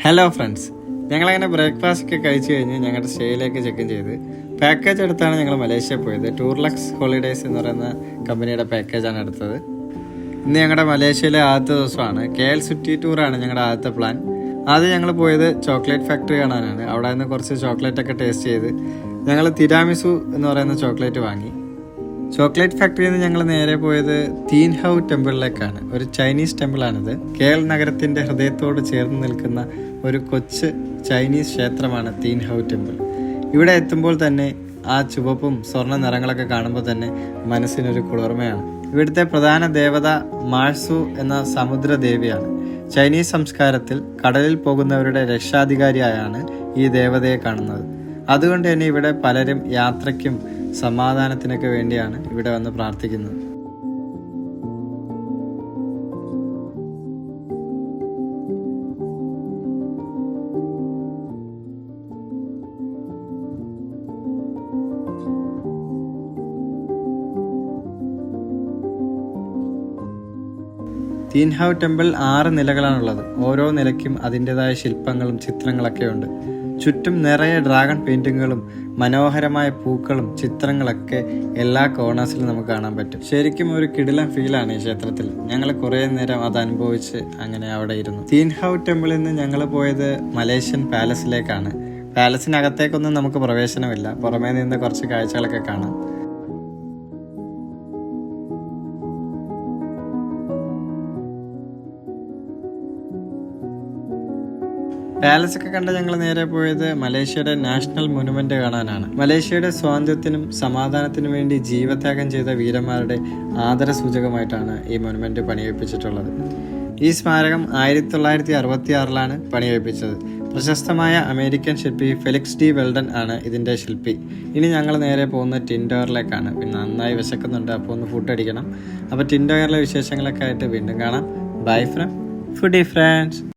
Hello friends, ഞങ്ങളങ്ങനെ breakfast ഒക്കെ കഴിച്ച് കഴിഞ്ഞ് ഞങ്ങളുടെ സ്റ്റേയിലേക്ക് ചെക്ക് ഇൻ ചെയ്ത് പാക്കേജ് എടുത്താണ് ഞങ്ങൾ മലേഷ്യ പോയത്. ടൂർലക്സ് ഹോളിഡേയ്സ് എന്ന് പറയുന്ന കമ്പനിയുടെ പാക്കേജാണ് എടുത്തത്. ഇന്ന് ഞങ്ങളുടെ മലേഷ്യയിലെ ആദ്യത്തെ ദിവസമാണ്. KL സിറ്റി ടൂറാണ് ഞങ്ങളുടെ ആദ്യത്തെ പ്ലാൻ. ആദ്യം ഞങ്ങൾ പോയത് ചോക്ലേറ്റ് ഫാക്ടറി കാണാനാണ്. അവിടെ നിന്ന് കുറച്ച് ചോക്ലേറ്റ് ഒക്കെ ടേസ്റ്റ് ചെയ്ത് ഞങ്ങൾ തിരാമിസു എന്ന് പറയുന്ന ചോക്ലേറ്റ് വാങ്ങി. ചോക്ലേറ്റ് ഫാക്ടറിയിൽ നിന്ന് ഞങ്ങൾ നേരെ പോയത് തീൻ ഹൗ ടെമ്പിളിലേക്കാണ്. ഒരു ചൈനീസ് ടെമ്പിളാണിത്. KL നഗരത്തിൻ്റെ ഹൃദയത്തോട് ചേർന്ന് നിൽക്കുന്ന ഒരു കൊച്ചു ചൈനീസ് ക്ഷേത്രമാണ് തീൻ ഹൗ ടെമ്പിൾ. ഇവിടെ എത്തുമ്പോൾ തന്നെ ആ ചുവപ്പും സ്വർണ്ണ നിറങ്ങളൊക്കെ കാണുമ്പോൾ തന്നെ മനസ്സിനൊരു കുളിർമയാണ്. ഇവിടുത്തെ പ്രധാന ദേവത മാഴ്സു എന്ന സമുദ്രദേവിയാണ്. ചൈനീസ് സംസ്കാരത്തിൽ കടലിൽ പോകുന്നവരുടെ രക്ഷാധികാരിയായാണ് ഈ ദേവതയെ കാണുന്നത്. അതുകൊണ്ട് തന്നെ ഇവിടെ പലരും യാത്രയ്ക്കും സമാധാനത്തിനൊക്കെ വേണ്ടിയാണ് ഇവിടെ വന്ന് പ്രാർത്ഥിക്കുന്നത്. തീൻ ഹൗ ടെമ്പിൾ 6 നിലകളാണുള്ളത്. ഓരോ നിലയ്ക്കും അതിൻ്റെതായ ശില്പങ്ങളും ചിത്രങ്ങളൊക്കെ ഉണ്ട്. ചുറ്റും നിറയെ ഡ്രാഗൺ പെയിന്റിങ്ങുകളും മനോഹരമായ പൂക്കളും ചിത്രങ്ങളൊക്കെ എല്ലാ കോർണേഴ്സിലും നമുക്ക് കാണാൻ പറ്റും. ശരിക്കും ഒരു കിടിലൻ ഫീലാണ് ഈ ക്ഷേത്രത്തിൽ. ഞങ്ങൾ കുറേ നേരം അത് അനുഭവിച്ച് അങ്ങനെ അവിടെ ഇരുന്നു. തീൻ ഹൗ ടെമ്പിളിൽ നിന്ന് ഞങ്ങൾ പോയത് മലേഷ്യൻ പാലസിലേക്കാണ്. പാലസിനകത്തേക്കൊന്നും നമുക്ക് പ്രവേശനമില്ല. പുറമേ നിന്ന് കുറച്ച് കാഴ്ചകളൊക്കെ കാണാം. പാലസ് ഒക്കെ കണ്ട് ഞങ്ങൾ നേരെ പോയത് മലേഷ്യയുടെ നാഷണൽ മൊനുമെന്റ് കാണാനാണ്. മലേഷ്യയുടെ സ്വാതന്ത്ര്യത്തിനും സമാധാനത്തിനും വേണ്ടി ജീവത്യാഗം ചെയ്ത വീരന്മാരുടെ ആദരസൂചകമായിട്ടാണ് ഈ മൊനുമെന്റ് പണികഴിപ്പിച്ചിട്ടുള്ളത്. ഈ സ്മാരകം 1966 പണികഴിപ്പിച്ചത്. പ്രശസ്തമായ അമേരിക്കൻ ശില്പി ഫെലിക്സ് ഡി വെൽഡൻ ആണ് ഇതിൻ്റെ ശില്പി. ഇനി ഞങ്ങൾ നേരെ പോകുന്ന ടിൻ ടവറിലേക്കാണ്. പിന്നെ നന്നായി വിശക്കുന്നുണ്ട്, അപ്പോൾ ഒന്ന് ഫുഡ് അടിക്കണം. അപ്പോൾ ടിൻ ടവറിലെ വിശേഷങ്ങളൊക്കെ ആയിട്ട് വീണ്ടും കാണാം. Bye from foodie friends.